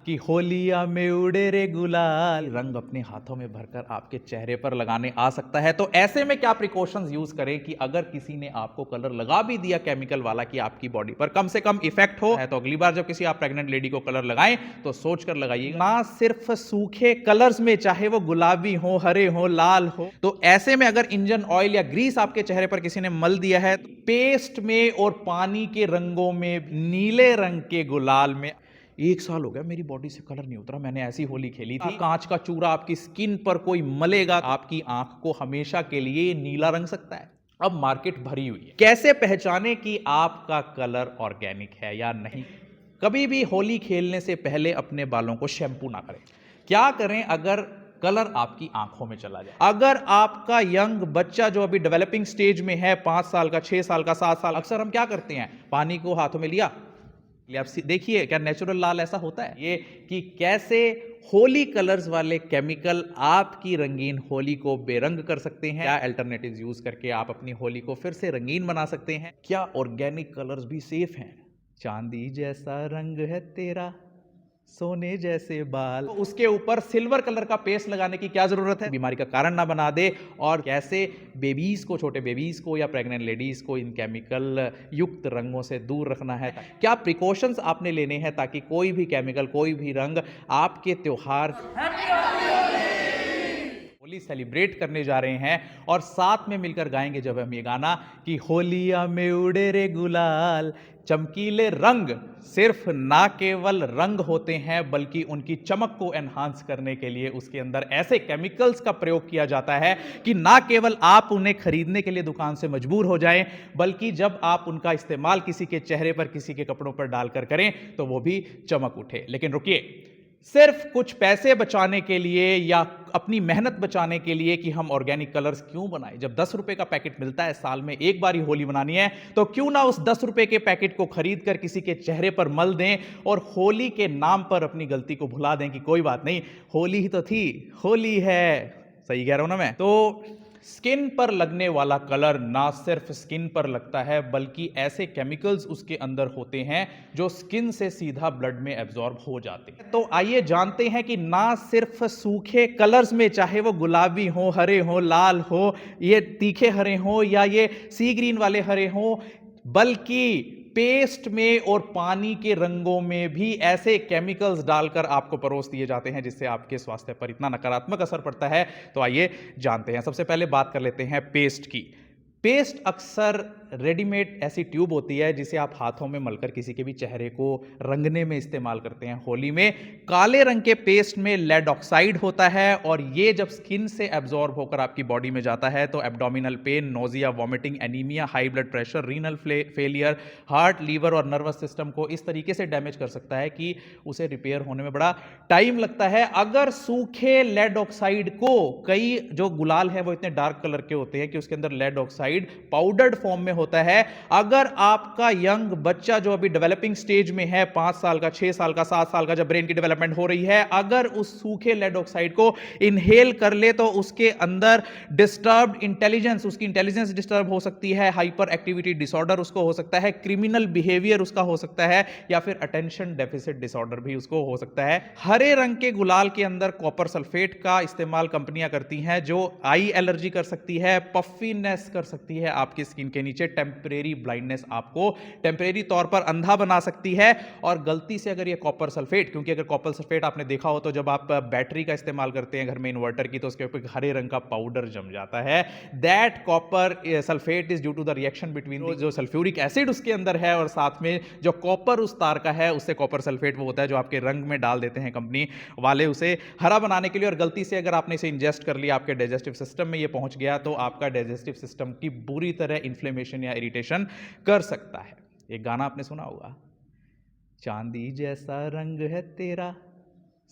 कि होलिया में उड़े रे गुलाल रंग अपने हाथों में भरकर आपके चेहरे पर लगाने आ सकता है। तो ऐसे में क्या प्रिकॉशंस यूज करें कि अगर किसी ने आपको कलर लगा भी दिया केमिकल वाला कि आपकी बॉडी पर कम से कम इफेक्ट हो है, तो अगली बार जब किसी आप प्रेग्नेंट लेडी को कलर लगाएं तो सोच कर लगाइए। ना सिर्फ सूखे कलर्स में, चाहे वो गुलाबी हो, हरे हो, लाल हो, तो ऐसे में अगर इंजन ऑयल या ग्रीस आपके चेहरे पर किसी ने मल दिया है तो पेस्ट में और पानी के रंगों में, नीले रंग के गुलाल में, 1 साल हो गया मेरी बॉडी से कलर नहीं उतरा, मैंने ऐसी होली खेली थी। कांच का चूरा आपकी स्किन पर कोई मलेगा, आपकी आंख को हमेशा के लिए नीला रंग सकता है। अब मार्केट भरी हुई है, कैसे पहचाने कि आपका कलर ऑर्गेनिक है या नहीं। कभी भी होली खेलने से पहले अपने बालों को शैम्पू ना करें। क्या करें अगर कलर आपकी आंखों में चला जाए। अगर आपका यंग बच्चा जो अभी डेवलपिंग स्टेज में है, 5 साल का, 6 साल का, 7 साल, अक्सर हम क्या करते हैं, पानी को हाथों में लिया, आप देखिए क्या नेचुरल लाल ऐसा होता है ये, कि कैसे होली कलर्स वाले केमिकल आपकी रंगीन होली को बेरंग कर सकते हैं। क्या अल्टरनेटिव्स यूज करके आप अपनी होली को फिर से रंगीन बना सकते हैं। क्या ऑर्गेनिक कलर्स भी सेफ हैं। चांदी जैसा रंग है तेरा, सोने जैसे बाल, तो उसके ऊपर सिल्वर कलर का पेस्ट लगाने की क्या जरूरत है, बीमारी का कारण ना बना दे। और कैसे बेबीज को, छोटे बेबीज को या प्रेग्नेंट लेडीज को इन केमिकल युक्त रंगों से दूर रखना है। क्या प्रिकॉशंस आपने लेने हैं ताकि कोई भी केमिकल, कोई भी रंग आपके त्योहार होली सेलिब्रेट करने जा रहे हैं और साथ में मिलकर गाएंगे जब हम ये गाना कि होलिया में उड़े रे गुलाल। चमकीले रंग सिर्फ ना केवल रंग होते हैं बल्कि उनकी चमक को एनहांस करने के लिए उसके अंदर ऐसे केमिकल्स का प्रयोग किया जाता है कि ना केवल आप उन्हें खरीदने के लिए दुकान से मजबूर हो जाएं, बल्कि जब आप उनका इस्तेमाल किसी के चेहरे पर, किसी के कपड़ों पर डालकर करें तो वो भी चमक उठे। लेकिन रुकिए, सिर्फ कुछ पैसे बचाने के लिए या अपनी मेहनत बचाने के लिए कि हम ऑर्गेनिक कलर्स क्यों बनाएं। जब 10 रुपए का पैकेट मिलता है, साल में एक बार ही होली मनानी है, तो क्यों ना उस 10 रुपए के पैकेट को खरीद कर किसी के चेहरे पर मल दें और होली के नाम पर अपनी गलती को भुला दें कि कोई बात नहीं, होली ही तो थी, होली है। सही कह रहा हूं ना मैं। तो स्किन पर लगने वाला कलर ना सिर्फ स्किन पर लगता है बल्कि ऐसे केमिकल्स उसके अंदर होते हैं जो स्किन से सीधा ब्लड में एब्जॉर्ब हो जाते हैं। तो आइए जानते हैं कि ना सिर्फ सूखे कलर्स में, चाहे वो गुलाबी हो, हरे हो, लाल हो, ये तीखे हरे हो या ये सी ग्रीन वाले हरे हो, बल्कि पेस्ट में और पानी के रंगों में भी ऐसे केमिकल्स डालकर आपको परोस दिए जाते हैं जिससे आपके स्वास्थ्य पर इतना नकारात्मक असर पड़ता है। तो आइए जानते हैं। सबसे पहले बात कर लेते हैं पेस्ट की। पेस्ट अक्सर रेडीमेड ऐसी ट्यूब होती है जिसे आप हाथों में मलकर किसी के भी चेहरे को रंगने में इस्तेमाल करते हैं। होली में काले रंग के पेस्ट में लेड ऑक्साइड होता है और ये जब स्किन से एब्जॉर्ब होकर आपकी बॉडी में जाता है तो abdominal pain, nausea, vomiting, anaemia, high blood pressure, renal failure, heart, liver और नर्वस सिस्टम को इस तरीके से डैमेज कर सकता है कि उसे रिपेयर होने में बड़ा टाइम लगता है। अगर सूखे लेड ऑक्साइड को, कई जो गुलाल है वो इतने डार्क कलर के होते हैं कि उसके अंदर लेड ऑक्साइड पाउडर्ड फॉर्म में होता है। अगर आपका यंग बच्चा जो अभी डेवलपिंग स्टेज में है, 5 साल का, 6 साल का, 7 साल का, जब ब्रेन की डेवलपमेंट हो रही है, अगर उस सूखे लेड ऑक्साइड को इनहेल कर ले तो उसके अंदर डिस्टर्ब्ड इंटेलिजेंस, उसकी इंटेलिजेंस डिस्टर्ब हो सकती है, हाइपर एक्टिविटी डिसऑर्डर उसको हो सकता है, क्रिमिनल बिहेवियर उसका हो सकता है या फिर अटेंशन डेफिसिट डिसऑर्डर भी उसको हो सकता है। हरे रंग के गुलाल के अंदर कॉपर सल्फेट का इस्तेमाल कंपनियां करती हैं जो आई एलर्जी कर सकती है, पफीनेस कर सकती है आपकी स्किन के नीचे, टेम्परेरी ब्लाइंडनेस, आपको टेम्परेरी तौर पर अंधा बना सकती है। और गलती से अगर ये कॉपर सल्फेट, क्योंकि अगर कॉपर सल्फेट आपने देखा हो तो जब आप बैटरी का इस्तेमाल करते हैं घर में इन्वर्टर की, तो उसके ऊपर हरे रंग का पाउडर जम जाता है। That copper sulphate is due to the reaction between जो सल्फ्यूरिक एसिड उसके अंदर है और साथ में जो कॉपर उस तार का है, उससे कॉपर सल्फेट वो होता है जो आपके रंग में डाल देते हैं कंपनी वाले उसे हरा बनाने के लिए। और गलती से अगर आपने इसे इंजेस्ट कर लिया, आपके डाइजेस्टिव सिस्टम में ये पहुंच गया तो आपका डाइजेस्टिव सिस्टम की बुरी तरह इन्फ्लेमेशन या इरिटेशन कर सकता है। एक गाना आपने सुना होगा, चांदी जैसा रंग है तेरा,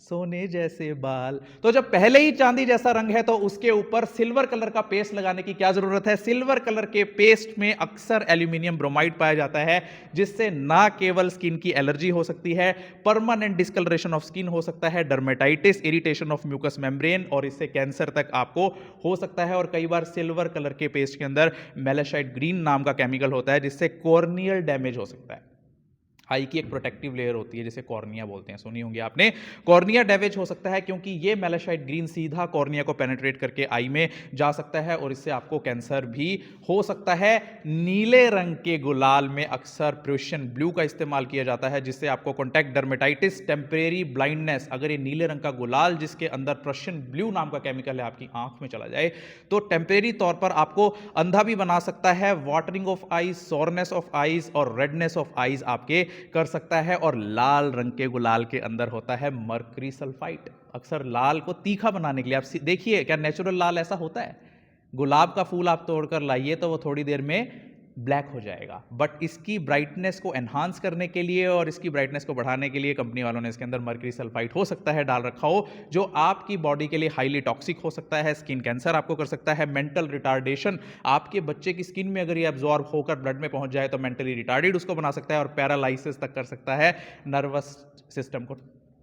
सोने जैसे बाल। तो जब पहले ही चांदी जैसा रंग है तो उसके ऊपर सिल्वर कलर का पेस्ट लगाने की क्या जरूरत है। सिल्वर कलर के पेस्ट में अक्सर एल्यूमिनियम ब्रोमाइड पाया जाता है जिससे ना केवल स्किन की एलर्जी हो सकती है, परमानेंट डिस्कलरेशन ऑफ स्किन हो सकता है, dermatitis, irritation of mucous membrane और इससे कैंसर तक आपको हो सकता है। और कई बार सिल्वर कलर के पेस्ट के अंदर मेलासाइट ग्रीन नाम का केमिकल होता है जिससे कॉर्नियल डैमेज हो सकता है। आई की एक प्रोटेक्टिव लेयर होती है जिसे कॉर्निया बोलते हैं, सुनी होंगी आपने। कॉर्निया डैमेज हो सकता है क्योंकि ये मेलासाइट ग्रीन सीधा कॉर्निया को पेनिट्रेट करके आई में जा सकता है और इससे आपको कैंसर भी हो सकता है। नीले रंग के गुलाल में अक्सर प्रूशियन ब्लू का इस्तेमाल किया जाता है जिससे आपको कॉन्टैक्ट डर्मेटाइटिस, टेम्परेरी ब्लाइंडनेस, अगर ये नीले रंग का गुलाल जिसके अंदर प्रूशियन ब्लू नाम का केमिकल है आपकी आंख में चला जाए तो टेम्परेरी तौर पर आपको अंधा भी बना सकता है, watering of eyes, soreness of eyes और रेडनेस ऑफ आईज आपके कर सकता है। और लाल रंग के गुलाल के अंदर होता है मर्करी सल्फाइड, अक्सर लाल को तीखा बनाने के लिए। आप देखिए क्या नेचुरल लाल ऐसा होता है, गुलाब का फूल आप तोड़कर लाइए तो वो थोड़ी देर में ब्लैक हो जाएगा, बट इसकी ब्राइटनेस को एनहांस करने के लिए और इसकी ब्राइटनेस को बढ़ाने के लिए कंपनी वालों ने इसके अंदर मर्करी सल्फाइड हो सकता है डाल रखा हो, जो आपकी बॉडी के लिए हाईली टॉक्सिक हो सकता है। स्किन कैंसर आपको कर सकता है, मेंटल रिटार्डेशन, आपके बच्चे की स्किन में अगर ये एब्जॉर्ब होकर ब्लड में पहुंच जाए तो मेंटली रिटार्डेड उसको बना सकता है और पैरालाइसिस तक कर सकता है, नर्वस सिस्टम को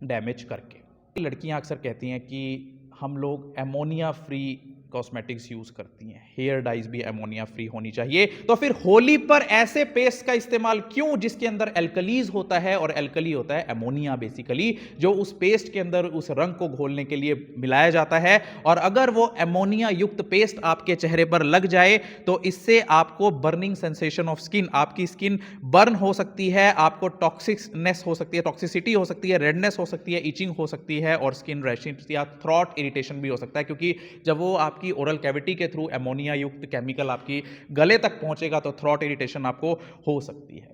डैमेज करके। लड़कियां अक्सर कहती हैं कि हम लोग एमोनिया फ्री कॉस्मेटिक्स यूज करती हैं, हेयर डाइज भी एमोनिया फ्री होनी चाहिए, तो फिर होली पर ऐसे पेस्ट का इस्तेमाल क्यों जिसके अंदर एल्कलीज होता है और एल्कली होता है एमोनिया बेसिकली, जो उस पेस्ट के अंदर उस रंग को घोलने के लिए मिलाया जाता है। और अगर वो एमोनिया युक्त पेस्ट आपके चेहरे पर लग जाए तो इससे आपको बर्निंग सेंसेशन ऑफ स्किन, आपकी स्किन बर्न हो सकती है, आपको टॉक्सिकनेस हो सकती है, टॉक्सिसिटी हो सकती है, रेडनेस हो सकती है, इचिंग हो सकती है और स्किन रैशेस या थ्रॉट इरिटेशन भी हो सकता है, क्योंकि जब वो आपकी ओरल कैविटी के थ्रू एमोनिया युक्त केमिकल आपकी गले तक पहुंचेगा तो थ्रॉट इरिटेशन आपको हो सकती है।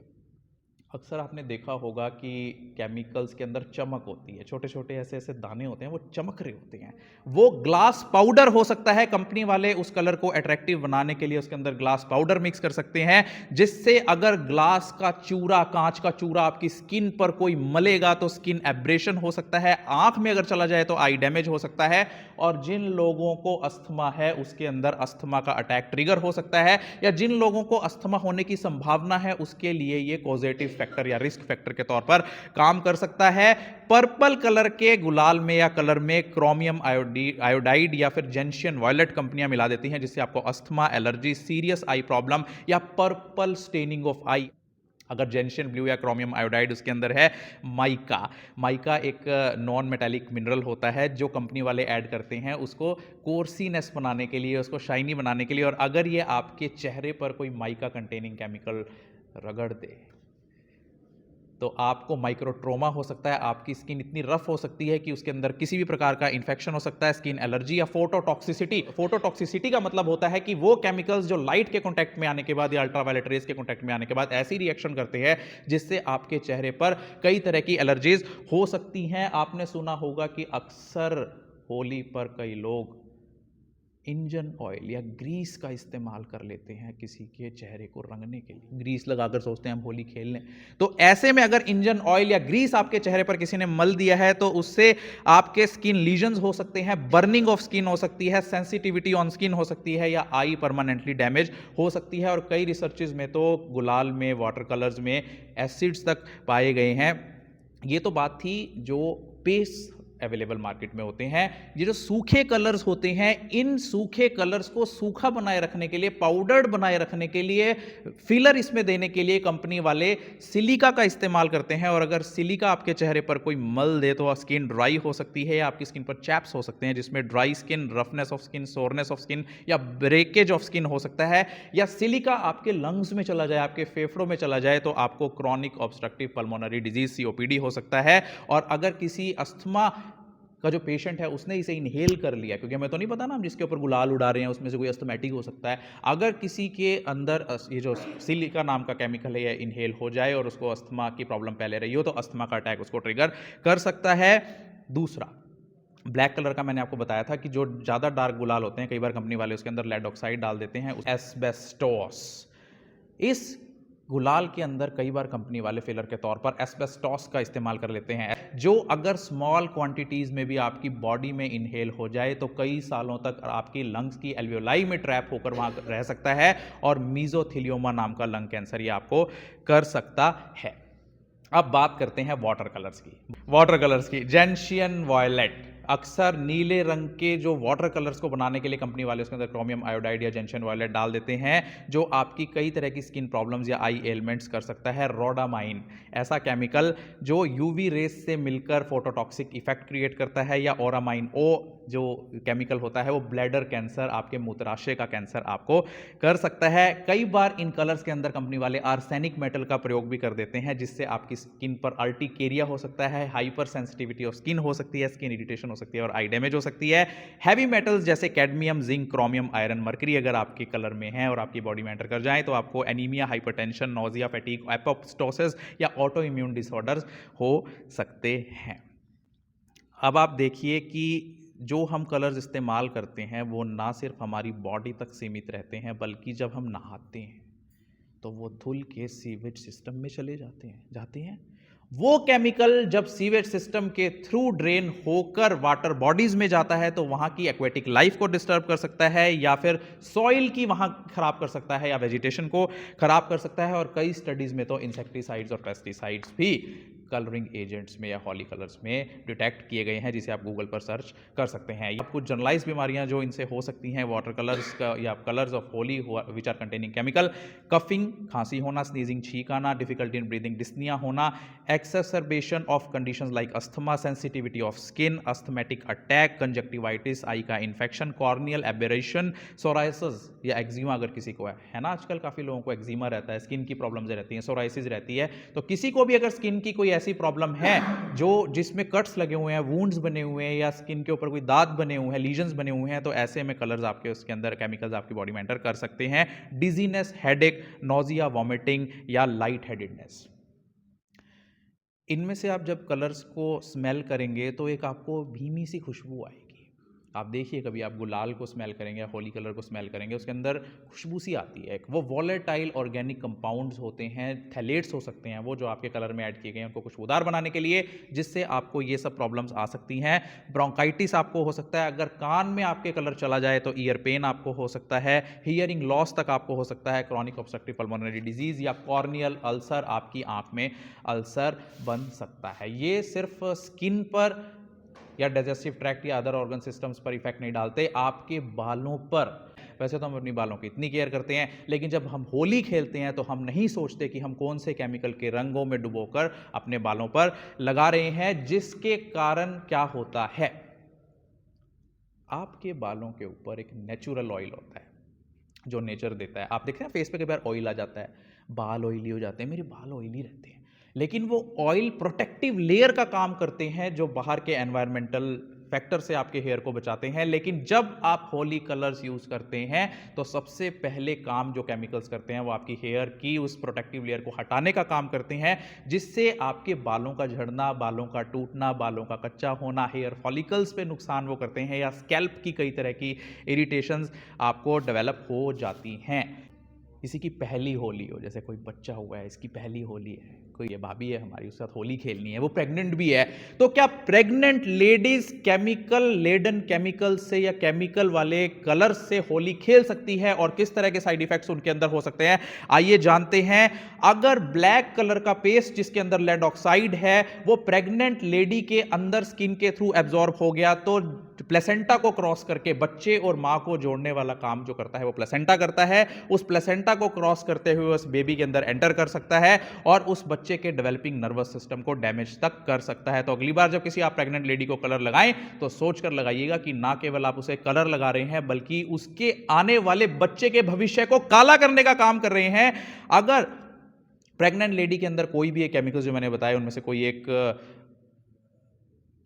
अक्सर आपने देखा होगा कि केमिकल्स के अंदर चमक होती है, छोटे छोटे ऐसे ऐसे दाने होते हैं वो चमक रहे होते हैं, वो ग्लास पाउडर हो सकता है। कंपनी वाले उस कलर को अट्रैक्टिव बनाने के लिए उसके अंदर ग्लास पाउडर मिक्स कर सकते हैं, जिससे अगर ग्लास का चूरा, कांच का चूरा आपकी स्किन पर कोई मलेगा तो स्किन एब्रेशन हो सकता है, आंख में अगर चला जाए तो आई डैमेज हो सकता है। और जिन लोगों को अस्थमा है उसके अंदर अस्थमा का अटैक ट्रिगर हो सकता है, या जिन लोगों को अस्थमा होने की संभावना है उसके लिए ये पॉजिटिव फैक्टर या रिस्क फैक्टर के तौर पर काम कर सकता है। पर्पल कलर के गुलाल में या कलर में क्रोमियम आयोडाइड या फिर जेंशियन वायलेट कंपनियां मिला देती हैं, जिससे आपको asthma, allergy, serious I problem या पर्पल स्टेनिंग ऑफ आई। अगर जेंशियन ब्लू या क्रोमियम आयोडाइड उसके अंदर है माइका एक नॉन मेटालिक मिनरल होता है जो कंपनी वाले ऐड करते हैं उसको कोर्सीनेस बनाने के लिए, उसको शाइनी बनाने के लिए। और अगर ये आपके चेहरे पर कोई माइका कंटेनिंग केमिकल रगड़ दे तो आपको माइक्रोट्रोमा हो सकता है, आपकी स्किन इतनी रफ हो सकती है कि उसके अंदर किसी भी प्रकार का इन्फेक्शन हो सकता है, स्किन एलर्जी या फोटोटॉक्सिसिटी। फोटोटॉक्सिसिटी का मतलब होता है कि वो केमिकल्स जो लाइट के कांटेक्ट में आने के बाद या अल्ट्रावायलेट रेज के कांटेक्ट में आने के बाद ऐसी रिएक्शन करते हैं जिससे आपके चेहरे पर कई तरह की एलर्जीज हो सकती हैं। आपने सुना होगा कि अक्सर होली पर कई लोग इंजन ऑयल या ग्रीस का इस्तेमाल कर लेते हैं किसी के चेहरे को रंगने के लिए, ग्रीस लगाकर सोचते हैं हम होली खेल लें। तो ऐसे में अगर इंजन ऑयल या ग्रीस आपके चेहरे पर किसी ने मल दिया है तो उससे आपके स्किन लीजन्स हो सकते हैं, बर्निंग ऑफ स्किन हो सकती है, सेंसिटिविटी ऑन स्किन हो सकती है, या आई परमानेंटली डैमेज हो सकती है। और कई रिसर्चेज में तो गुलाल में, वाटर कलर्स में एसिड्स तक पाए गए हैं। ये तो बात थी जो पेस्ट अवेलेबल मार्केट में होते हैं। ये जो सूखे कलर्स होते हैं, इन सूखे कलर्स को सूखा बनाए रखने के लिए, पाउडर्ड बनाए रखने के लिए, फिलर इसमें देने के लिए कंपनी वाले सिलिका का इस्तेमाल करते हैं। और अगर सिलिका आपके चेहरे पर कोई मल दे तो स्किन ड्राई हो सकती है या आपकी स्किन पर चैप्स हो सकते हैं, जिसमें dry skin, roughness of skin, soreness of skin या ब्रेकेज ऑफ स्किन हो सकता है। या सिलिका आपके लंग्स में चला जाए, आपके फेफड़ों में चला जाए तो आपको chronic obstructive pulmonary disease COPD हो सकता है। और अगर किसी अस्थमा का जो पेशेंट है उसने इसे इनहेल कर लिया, क्योंकि हमें तो नहीं पता ना हम जिसके ऊपर गुलाल उड़ा रहे हैं उसमें से कोई अस्थमैटिक हो सकता है, अगर किसी के अंदर ये जो सिलिका नाम का केमिकल है ये इनहेल हो जाए और उसको अस्थमा की प्रॉब्लम पहले रही हो तो अस्थमा का अटैक उसको ट्रिगर कर सकता है। दूसरा, ब्लैक कलर का मैंने आपको बताया था कि जो ज़्यादा डार्क गुलाल होते हैं कई बार कंपनी वाले उसके अंदर लेड ऑक्साइड डाल देते हैं, एस्बेस्टोस। इस गुलाल के अंदर कई बार कंपनी वाले फिलर के तौर पर एस्बेस्टोस का इस्तेमाल कर लेते हैं, जो अगर स्मॉल क्वांटिटीज में भी आपकी बॉडी में इनहेल हो जाए तो कई सालों तक आपकी लंग्स की एल्वियोलाई में ट्रैप होकर वहां रह सकता है और मीजोथेलियोमा नाम का लंग कैंसर ये आपको कर सकता है। अब बात करते हैं वाटर कलर्स की। जेंशियन वायलेट अक्सर नीले रंग के जो वाटर कलर्स को बनाने के लिए कंपनी वाले उसके अंदर क्रोमियम आयोडाइड या जेंशन वायलेट डाल देते हैं, जो आपकी कई तरह की स्किन प्रॉब्लम्स या आई एलिमेंट्स कर सकता है। रोडामाइन ऐसा केमिकल जो यूवी रेस से मिलकर फोटोटॉक्सिक इफेक्ट क्रिएट करता है, या ओरामाइन ओ जो केमिकल होता है वो ब्लैडर कैंसर, आपके मूत्राशय का कैंसर आपको कर सकता है। कई बार इन कलर्स के अंदर कंपनी वाले आर्सेनिक मेटल का प्रयोग भी कर देते हैं, जिससे आपकी स्किन पर अर्टिकेरिया हो सकता है, हाइपर सेंसिटिविटी ऑफ स्किन हो सकती है, स्किन इरिटेशन हो सकती है और आई डैमेज हो सकती है। हैवी मेटल्स जैसे cadmium, zinc, chromium, iron, mercury अगर आपके कलर में है और आपकी बॉडी में एंटर कर जाए तो आपको anaemia, hypertension, nausea, fatigue, apoptosis या ऑटो इम्यून डिसऑर्डर्स हो सकते हैं। अब आप देखिए कि जो हम कलर्स इस्तेमाल करते हैं वो ना सिर्फ हमारी बॉडी तक सीमित रहते हैं, बल्कि जब हम नहाते हैं तो वो धुल के सीवेज सिस्टम में चले जाते हैं। वो केमिकल जब सीवेज सिस्टम के थ्रू ड्रेन होकर वाटर बॉडीज में जाता है तो वहां की एक्वेटिक लाइफ को डिस्टर्ब कर सकता है, या फिर सॉइल की वहां खराब कर सकता है, या वेजिटेशन को खराब कर सकता है। और कई स्टडीज में तो इंसेक्टिसाइड्स और पेस्टिसाइड्स भी कलरिंग एजेंट्स में या हॉली कलर्स में डिटेक्ट किए गए हैं, जिसे आप गूगल पर सर्च कर सकते हैं। या कुछ जनरलाइज बीमारियां जो इनसे हो सकती हैं वाटर कलर्स का या colours of Holi which are containing chemical: coughing, खांसी होना, स्नीजिंग, छींक आना, डिफिकल्टी इन ब्रीदिंग, डिस्निया होना, exacerbation of conditions like asthma, sensitivity of skin, asthmatic attack, conjunctivitis, eye का इन्फेक्शन, कॉर्नियल एबेरेशन, सोराइसिस या एक्जिमा अगर किसी को है ना, आजकल काफी लोगों को एक्जिमा रहता है, स्किन की प्रॉब्लम्स रहती हैं, सोराइसिस रहती है। तो किसी को भी अगर स्किन की कोई ऐसी प्रॉब्लम है जो जिसमें कट्स लगे हुए हैं, वुंड्स बने हुए हैं, या स्किन के ऊपर कोई दाग बने हुए हैं, लीजन्स बने हुए हैं, तो ऐसे में कलर्स आपके उसके अंदर केमिकल्स आपकी बॉडी में एंटर कर सकते हैं। डिजीनेस, हेडेक, नोजिया, वॉमिटिंग या लाइट हेडेडनेस। इनमें से आप जब कलर्स को स्मेल करेंगे तो एक आपको धीमी सी खुशबू आएगी। आप देखिए कभी आप गुलाल को स्मेल करेंगे या होली कलर को स्मेल करेंगे, उसके अंदर खुशबू सी आती है। वो वॉलेटाइल ऑर्गेनिक कंपाउंड्स होते हैं, थैलेट्स हो सकते हैं वो, जो आपके कलर में ऐड किए गए हैं उनको खुशबूदार बनाने के लिए, जिससे आपको ये सब प्रॉब्लम्स आ सकती हैं। ब्रोंकाइटिस आपको हो सकता है, अगर कान में आपके कलर चला जाए तो ईयर पेन आपको हो सकता है, हियरिंग लॉस तक आपको हो सकता है, क्रॉनिक ऑब्स्ट्रक्टिव पल्मोनरी डिजीज या कॉर्नियल अल्सर, आपकी आंख में अल्सर बन सकता है। ये सिर्फ स्किन पर या डाइजेस्टिव ट्रैक्ट या अदर ऑर्गन सिस्टम्स पर इफेक्ट नहीं डालते, आपके बालों पर। वैसे तो हम अपनी बालों की इतनी केयर करते हैं, लेकिन जब हम होली खेलते हैं तो हम नहीं सोचते कि हम कौन से केमिकल के रंगों में डुबोकर अपने बालों पर लगा रहे हैं, जिसके कारण क्या होता है, आपके बालों के ऊपर एक नेचुरल ऑयल होता है जो नेचर देता है। आप देखते हैं फेस पे कई बार ऑयल आ जाता है, बाल ऑयली हो जाते हैं, मेरे बाल ऑयली रहते हैं, लेकिन वो ऑयल प्रोटेक्टिव लेयर का काम करते हैं जो बाहर के एनवायरमेंटल फैक्टर से आपके हेयर को बचाते हैं। लेकिन जब आप होली कलर्स यूज करते हैं तो सबसे पहले काम जो केमिकल्स करते हैं वो आपकी हेयर की उस प्रोटेक्टिव लेयर को हटाने का काम करते हैं, जिससे आपके बालों का झड़ना, बालों का टूटना, बालों का कच्चा होना, हेयर फॉलिकल्स पे नुकसान वो करते हैं, या स्कैल्प की कई तरह की इरिटेशंस आपको डेवलप हो जाती हैं। किसी की पहली होली हो, जैसे कोई बच्चा हुआ है, इसकी पहली होली है, कोई ये भाभी है हमारी, उसके साथ होली खेलनी है, वो प्रेग्नेंट भी है, तो क्या pregnant ladies chemical laden chemical से या केमिकल वाले कलर से होली खेल सकती है, और किस तरह के साइड इफेक्ट्स उनके अंदर हो सकते हैं, आइए जानते हैं। अगर ब्लैक कलर का पेस्ट जिसके अंदर लेड ऑक्साइड है वो प्रेग्नेंट लेडी के अंदर स्किन के थ्रू एब्जॉर्ब हो गया, तो प्लेसेंटा को क्रॉस करके बच्चे और मां को जोड़ने वाला काम जो करता है वो प्लेसेंटा करता है। उस प्लेसेंटा को क्रॉस करते हुए उस बेबी के अंदर एंटर कर सकता है और उस बच्चे के डेवलपिंग नर्वस सिस्टम को डैमेज तक कर सकता है। तो अगली बार जब किसी आप प्रेग्नेंट लेडी को कलर लगाएं तो सोचकर लगाइएगा कि ना केवल आप उसे कलर लगा रहे हैं बल्कि उसके आने वाले बच्चे के भविष्य को काला करने का काम कर रहे हैं। अगर प्रेग्नेंट लेडी के अंदर कोई भी एक केमिकल जो मैंने बताया उनमें से कोई एक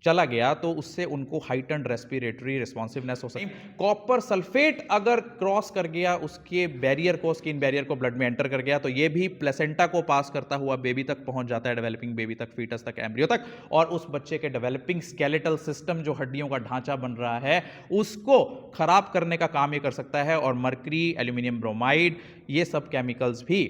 चला गया तो उससे उनको हाइटन्ड रेस्पिरेटरी रिस्पॉन्सिवनेस हो सकती है। कॉपर सल्फेट अगर क्रॉस कर गया उसके बैरियर को, स्किन बैरियर को, ब्लड में एंटर कर गया तो ये भी प्लेसेंटा को पास करता हुआ बेबी तक पहुंच जाता है, डेवलपिंग बेबी तक, फीटस तक, एम्ब्रियो तक, और उस बच्चे के डेवलपिंग स्केलेटल सिस्टम जो हड्डियों का ढांचा बन रहा है उसको खराब करने का काम ये कर सकता है। और मर्करी, एल्यूमिनियम ब्रोमाइड, ये सब केमिकल्स भी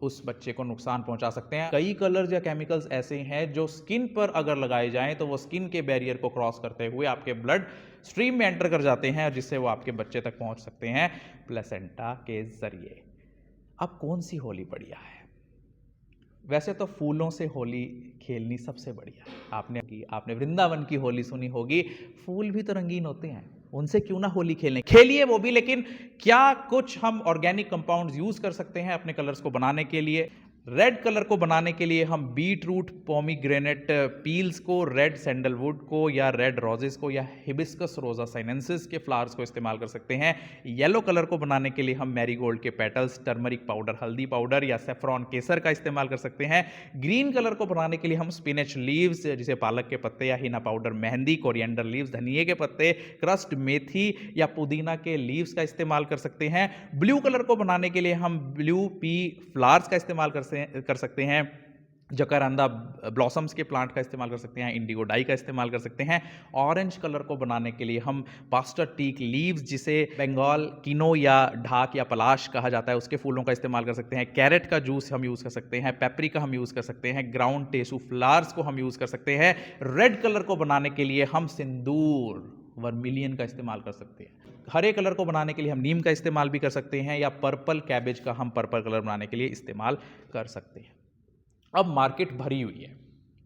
उस बच्चे को नुकसान पहुंचा सकते हैं। कई कलर्स या केमिकल्स ऐसे हैं जो स्किन पर अगर लगाए जाएं तो वो स्किन के बैरियर को क्रॉस करते हुए आपके ब्लड स्ट्रीम में एंटर कर जाते हैं, जिससे वो आपके बच्चे तक पहुंच सकते हैं प्लेसेंटा के जरिए। अब कौन सी होली बढ़िया है? वैसे तो फूलों से होली खेलनी सबसे बढ़िया है। आपने वृंदावन की होली सुनी होगी, फूल भी तो रंगीन होते हैं, उनसे क्यों ना होली खेलें, खेलिए वो भी। लेकिन क्या कुछ हम ऑर्गेनिक कंपाउंड्स यूज कर सकते हैं अपने कलर्स को बनाने के लिए? रेड कलर को बनाने के लिए हम बीट रूट पोमीग्रेनेट पील्स को, रेड सैंडलवुड को, या रेड रोजेस को, या हिबिस्कस रोजा साइनेंसिस के फ्लावर्स को इस्तेमाल कर सकते हैं। येलो कलर को बनाने के लिए हम मैरीगोल्ड के पेटल्स, टर्मरिक पाउडर, हल्दी पाउडर, या सेफ्रॉन केसर का इस्तेमाल कर सकते हैं। ग्रीन कलर को बनाने के लिए हम स्पिनच लीव्स, जिसे पालक के पत्ते, या Hina powder, mehndi, coriander leaves, धनिए के पत्ते, क्रस्ट मेथी या पुदीना के लीव्स का इस्तेमाल कर सकते हैं। ब्लू कलर को बनाने के लिए हम ब्लू पी फ्लावर्स का इस्तेमाल कर सकते हैं। जकरांदा ब्लॉसम्स के प्लांट का इस्तेमाल कर सकते हैं, इंडिगो डाई का इस्तेमाल कर सकते हैं। ऑरेंज कलर को बनाने के लिए हम पास्टर टीक लीव्स, जिसे बंगाल किनो या ढाक या पलाश कहा जाता है, उसके फूलों का इस्तेमाल कर सकते हैं। कैरेट का जूस हम यूज़ कर सकते हैं, पेपरिका हम यूज़ कर सकते हैं, ग्राउंड टेसू फ्लावर्स को हम यूज़ कर सकते हैं। रेड कलर को बनाने के लिए हम सिंदूर, वर्मिलियन का इस्तेमाल कर सकते हैं। हरे कलर को बनाने के लिए हम नीम का इस्तेमाल भी कर सकते हैं, या पर्पल कैबेज का हम पर्पल कलर बनाने के लिए इस्तेमाल कर सकते हैं। अब मार्केट भरी हुई है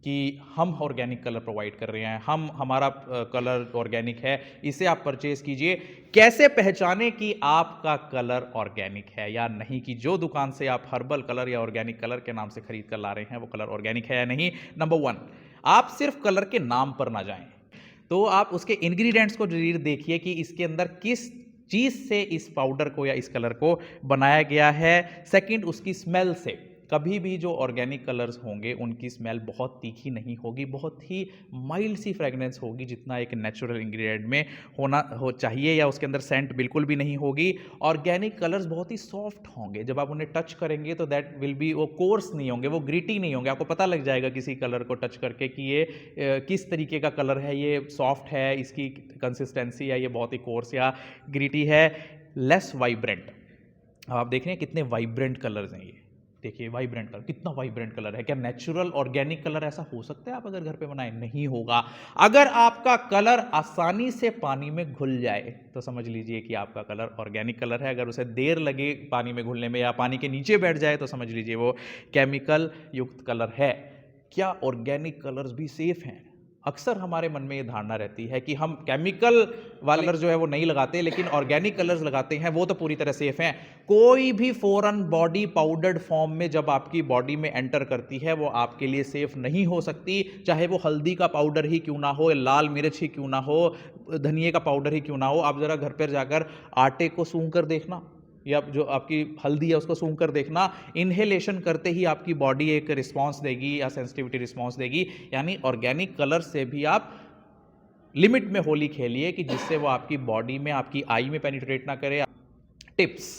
कि हम ऑर्गेनिक कलर प्रोवाइड कर रहे हैं, हमारा कलर ऑर्गेनिक है, इसे आप परचेज कीजिए। कैसे पहचाने कि आपका कलर ऑर्गेनिक है या नहीं, कि जो दुकान से आप हर्बल कलर या ऑर्गेनिक कलर के नाम से खरीद कर ला रहे हैं वो कलर ऑर्गेनिक है या नहीं? नंबर 1, आप सिर्फ कलर के नाम पर ना जाएं, तो आप उसके इंग्रेडिएंट्स को जरूर देखिए कि इसके अंदर किस चीज़ से इस पाउडर को या इस कलर को बनाया गया है। सेकंड, उसकी स्मेल से। कभी भी जो ऑर्गेनिक कलर्स होंगे उनकी स्मेल बहुत तीखी नहीं होगी, बहुत ही माइल्ड सी फ्रेगनेंस होगी, जितना एक नेचुरल इंग्रेडिएंट में हो चाहिए, या उसके अंदर सेंट बिल्कुल भी नहीं होगी। ऑर्गेनिक कलर्स बहुत ही सॉफ्ट होंगे, जब आप उन्हें टच करेंगे तो दैट विल बी, वो कोर्स नहीं होंगे, वो ग्रिटी नहीं होंगे। आपको पता लग जाएगा किसी कलर को टच करके कि ये किस तरीके का कलर है, ये सॉफ्ट है, इसकी कंसिस्टेंसी, या ये बहुत ही कोर्स या ग्रिटी है। लेस वाइब्रेंट, अब आप देख रहे हैं कितने वाइब्रेंट कलर्स हैं ये, देखिए वाइब्रेंट कलर, कितना वाइब्रेंट कलर है। क्या नेचुरल ऑर्गेनिक कलर ऐसा हो सकता है आप अगर घर पे बनाए? नहीं होगा। अगर आपका कलर आसानी से पानी में घुल जाए तो समझ लीजिए कि आपका कलर ऑर्गेनिक कलर है। अगर उसे देर लगे पानी में घुलने में या पानी के नीचे बैठ जाए तो समझ लीजिए वो केमिकल युक्त कलर है। क्या ऑर्गेनिक कलर्स भी सेफ हैं? अक्सर हमारे मन में ये धारणा रहती है कि हम केमिकल वाले कलर जो है वो नहीं लगाते, लेकिन ऑर्गेनिक कलर्स लगाते हैं, वो तो पूरी तरह सेफ हैं। कोई भी फॉरेन बॉडी पाउडर्ड फॉर्म में जब आपकी बॉडी में एंटर करती है वो आपके लिए सेफ नहीं हो सकती, चाहे वो हल्दी का पाउडर ही क्यों ना हो, लाल मिर्च ही क्यों ना हो, धनिए का पाउडर ही क्यों ना हो। आप जरा घर पर जाकर आटे को सूंघ कर देखना, या जो आपकी हल्दी है उसको सूंघ कर देखना, इनहेलेशन करते ही आपकी बॉडी एक रिस्पांस देगी या सेंसिटिविटी रिस्पांस देगी। यानी ऑर्गेनिक कलर से भी आप लिमिट में होली खेलिए कि जिससे वो आपकी बॉडी में, आपकी आई में पेनिट्रेट ना करे। टिप्स,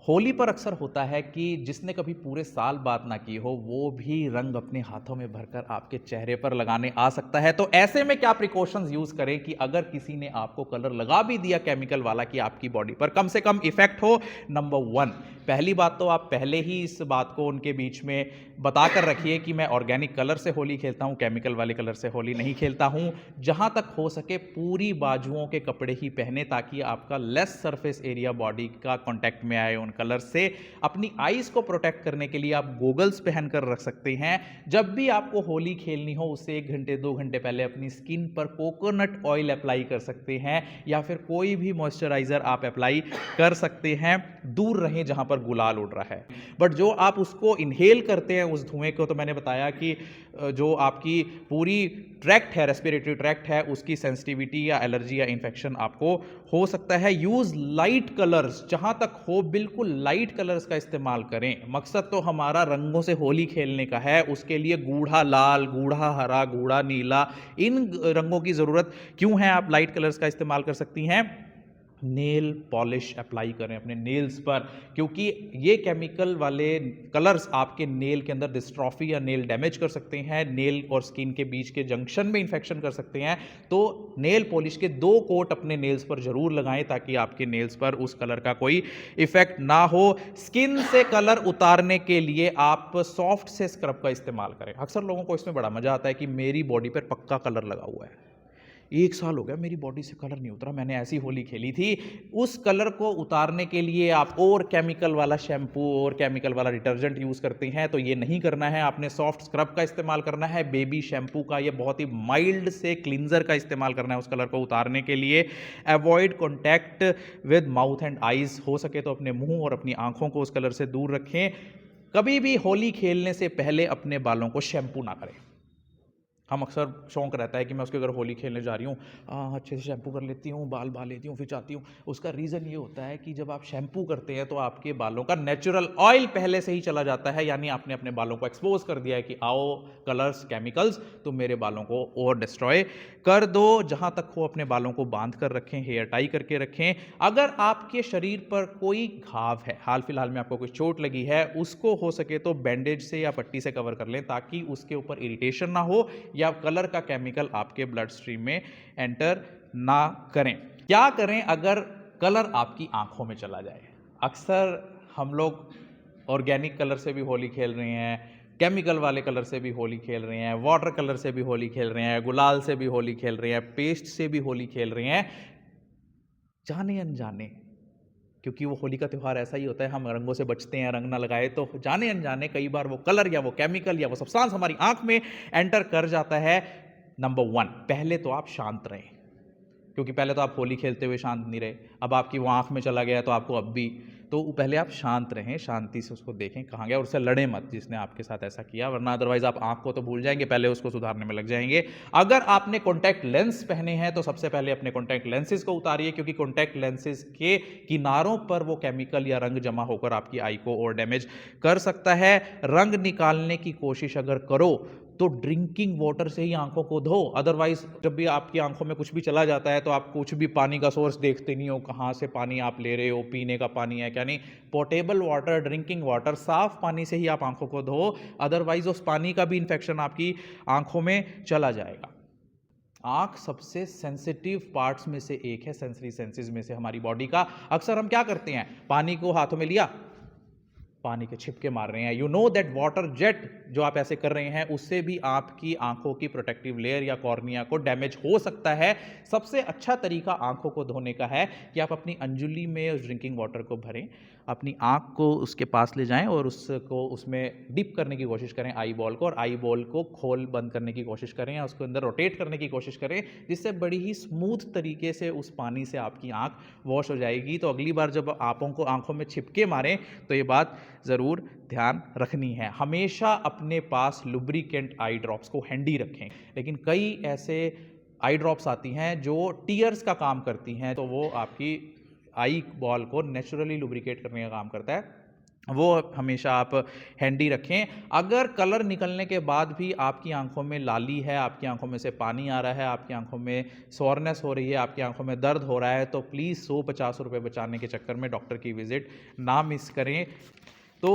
होली पर अक्सर होता है कि जिसने कभी पूरे साल बात ना की हो वो भी रंग अपने हाथों में भरकर आपके चेहरे पर लगाने आ सकता है। तो ऐसे में क्या प्रिकॉशंस यूज करें कि अगर किसी ने आपको कलर लगा भी दिया केमिकल वाला कि आपकी बॉडी पर कम से कम इफेक्ट हो? नंबर 1, पहली बात तो आप पहले ही इस बात को उनके बीच में बताकर रखिए कि मैं ऑर्गेनिक कलर से होली खेलता हूं, केमिकल वाले कलर से होली नहीं खेलता हूं। जहां तक हो सके पूरी बाजुओं के कपड़े ही पहने, ताकि आपका लेस सरफेस एरिया बॉडी का कांटेक्ट में आए उन कलर से। अपनी आईज को प्रोटेक्ट करने के लिए आप गोगल्स पहनकर रख सकते हैं। जब भी आपको होली खेलनी हो उससे 1 घंटे 2 घंटे पहले अपनी स्किन पर कोकोनट ऑयल अप्लाई कर सकते हैं, या फिर कोई भी मॉइस्चराइजर आप अप्लाई कर सकते हैं। दूर रहें जहां पर गुलाल उड़ रहा है। बट जो आप उसको इनहेल करते हैं उस धुएं को, तो मैंने बताया कि जो आपकी पूरी ट्रैक्ट है, रेस्पिरेटरी ट्रैक्ट है, उसकी सेंसिटिविटी या एलर्जी या इन्फेक्शन आपको हो सकता है। यूज लाइट कलर्स, जहां तक हो बिल्कुल लाइट कलर्स का इस्तेमाल करें। मकसद तो हमारा रंगों से होली खेलने का है, उसके लिए गूढ़ा लाल, गूढ़ा हरा, गूढ़ा नीला, इन रंगों की जरूरत क्यों है? आप लाइट कलर्स का इस्तेमाल कर सकती हैं। नेल पॉलिश अप्लाई करें अपने नेल्स पर, क्योंकि ये केमिकल वाले कलर्स आपके नेल के अंदर डिस्ट्रॉफी या नेल डैमेज कर सकते हैं, नेल और स्किन के बीच के जंक्शन में इंफेक्शन कर सकते हैं। तो नेल पॉलिश के 2 कोट अपने नेल्स पर जरूर लगाएं ताकि आपके नेल्स पर उस कलर का कोई इफेक्ट ना हो। स्किन से कलर उतारने के लिए आप सॉफ्ट से स्क्रब का इस्तेमाल करें। अक्सर लोगों को इसमें बड़ा मजा आता है कि मेरी बॉडी पर पक्का कलर लगा हुआ है, 1 साल हो गया मेरी बॉडी से कलर नहीं उतरा, मैंने ऐसी होली खेली थी। उस कलर को उतारने के लिए आप और केमिकल वाला शैम्पू और केमिकल वाला डिटर्जेंट यूज़ करते हैं, तो ये नहीं करना है। आपने सॉफ्ट स्क्रब का इस्तेमाल करना है, बेबी शैम्पू का, ये बहुत ही माइल्ड से क्लींजर का इस्तेमाल करना है उस कलर को उतारने के लिए। Avoid contact with mouth and eyes, हो सके तो अपने मुंह और अपनी आंखों को उस कलर से दूर रखें। कभी भी होली खेलने से पहले अपने बालों को शैम्पू ना करें। हम अक्सर शौक रहता है कि मैं उसके अगर होली खेलने जा रही हूँ, अच्छे से शैम्पू कर लेती हूँ, बाल बहा लेती हूँ, फिर जाती हूँ। उसका रीज़न ये होता है कि जब आप शैम्पू करते हैं तो आपके बालों का नेचुरल ऑयल पहले से ही चला जाता है, यानी आपने अपने बालों को एक्सपोज कर दिया है कि आओ कलर्स, केमिकल्स तो मेरे बालों को और डिस्ट्रॉय कर दो। जहाँ तक हो अपने बालों को बांध कर रखें, हेयर टाई करके रखें। अगर आपके शरीर पर कोई घाव है, हाल फिलहाल में आपको कोई चोट लगी है, उसको हो सके तो बैंडेज से या पट्टी से कवर कर लें, ताकि उसके ऊपर इरिटेशन ना हो या कलर का केमिकल आपके ब्लड स्ट्रीम में एंटर ना करें। क्या करें अगर कलर आपकी आंखों में चला जाए? अक्सर हम लोग ऑर्गेनिक कलर से भी होली खेल रहे हैं, केमिकल वाले कलर से भी होली खेल रहे हैं, वाटर कलर से भी होली खेल रहे हैं, गुलाल से भी होली खेल रहे हैं, पेस्ट से भी होली खेल रहे हैं, जाने अनजाने, क्योंकि वो होली का त्यौहार ऐसा ही होता है, हम रंगों से बचते हैं, रंग ना लगाए तो जाने अनजाने कई बार वो कलर या वो केमिकल या वो सब्सटेंस हमारी आंख में एंटर कर जाता है। नंबर 1, पहले तो आप शांत रहें, क्योंकि पहले तो आप होली खेलते हुए शांत नहीं रहे, अब आपकी वो आंख में चला गया तो आपको अब भी, तो पहले आप शांत रहें, शांति से उसको देखें कहाँ गया, और उससे लड़ें मत जिसने आपके साथ ऐसा किया, वरना अदरवाइज आप आंख को तो भूल जाएंगे, पहले उसको सुधारने में लग जाएंगे। अगर आपने कॉन्टैक्ट लेंस पहने हैं तो सबसे पहले अपने कॉन्टैक्ट लेंसेज को उतारिए, क्योंकि कॉन्टैक्ट लेंसेज के किनारों पर वो केमिकल या रंग जमा होकर आपकी आई को और डैमेज कर सकता है। रंग निकालने की कोशिश अगर करो तो ड्रिंकिंग वाटर से ही आंखों को धो, अदरवाइज जब भी आपकी आंखों में कुछ भी चला जाता है तो आप कुछ भी पानी का सोर्स देखते नहीं हो, कहाँ से पानी आप ले रहे हो, पीने का पानी है क्या नहीं। पोर्टेबल वाटर, ड्रिंकिंग वाटर, साफ पानी से ही आप आंखों को धो, अदरवाइज उस पानी का भी इंफेक्शन आपकी आंखों में चला जाएगा। आंख सबसे सेंसिटिव पार्ट्स में से एक है, सेंसरी सेंसेस में से हमारी बॉडी का। अक्सर हम क्या करते हैं, पानी को हाथों में लिया, पानी के छिपके मार रहे हैं। You know that water jet जो आप ऐसे कर रहे हैं उससे भी आपकी आंखों की प्रोटेक्टिव लेयर या कॉर्निया को डैमेज हो सकता है। सबसे अच्छा तरीका आंखों को धोने का है कि आप अपनी अंजुली में उस ड्रिंकिंग वाटर को भरें, अपनी आंख को उसके पास ले जाएं और उसको उसमें डिप करने की कोशिश करें आई बॉल को, और आई बॉल को खोल बंद करने की कोशिश करें या उसके अंदर रोटेट करने की कोशिश करें, जिससे बड़ी ही स्मूथ तरीके से उस पानी से आपकी आंख वॉश हो जाएगी। तो अगली बार जब आंखों में छिपके मारें तो ये बात ज़रूर ध्यान रखनी है। हमेशा अपने पास लुब्रिकेंट आई ड्रॉप्स को हैंडी रखें, लेकिन कई ऐसे आई ड्रॉप्स आती हैं जो टीयर्स का काम करती हैं, तो वो आपकी आई बॉल को नेचुरली लुब्रिकेट करने का काम करता है, वो हमेशा आप हैंडी रखें। अगर कलर निकलने के बाद भी आपकी आंखों में लाली है, आपकी आंखों में से पानी आ रहा है, आपकी आंखों में सोरनेस हो रही है, आपकी आंखों में दर्द हो रहा है, तो प्लीज़ 150 रुपये बचाने के चक्कर में डॉक्टर की विजिट ना मिस करें। तो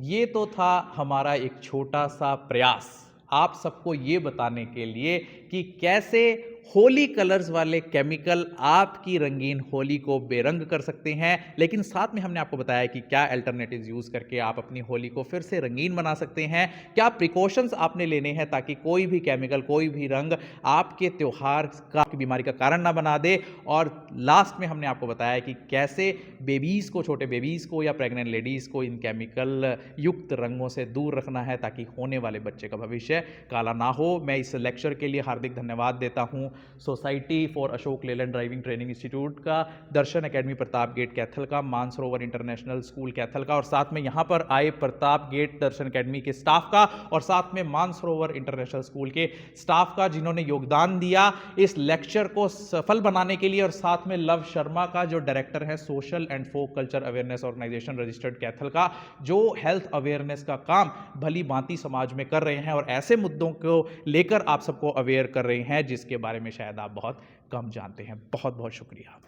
ये तो था हमारा एक छोटा सा प्रयास आप सबको ये बताने के लिए कि कैसे होली कलर्स वाले केमिकल आपकी रंगीन होली को बेरंग कर सकते हैं, लेकिन साथ में हमने आपको बताया कि क्या अल्टरनेटिव्स यूज़ करके आप अपनी होली को फिर से रंगीन बना सकते हैं, क्या प्रिकॉशंस आपने लेने हैं ताकि कोई भी केमिकल, कोई भी रंग आपके त्यौहार का, आपकी बीमारी का कारण ना बना दे। और लास्ट में हमने आपको बताया कि कैसे बेबीज़ को, छोटे बेबीज़ को या प्रेग्नेंट लेडीज़ को इन केमिकल युक्त रंगों से दूर रखना है ताकि होने वाले बच्चे का भविष्य काला ना हो। मैं इस लेक्चर के लिए हार्दिक धन्यवाद देता हूँ society for Ashok Leyland driving training institute का, दर्शन एकेडमी प्रताप गेट कैथल का, मानसरोवर इंटरनेशनल स्कूल कैथल का, और साथ में यहाँ पर आए प्रताप गेट दर्शन एकेडमी के स्टाफ का, और साथ में मानसरोवर इंटरनेशनल स्कूल के स्टाफ का, जिन्होंने योगदान दिया इस लेक्चर को सफल बनाने के लिए, और साथ में लव शर्मा का जो डायरेक्टर है social and folk culture awareness organisation registered Kaithal का, जो हेल्थ अवेयरनेस का काम भली भांति समाज में कर रहे हैं और ऐसे मुद्दों को लेकर आप सबको अवेयर कर रहे हैं जिसके बारे में शायद आप बहुत कम जानते हैं। बहुत बहुत शुक्रिया।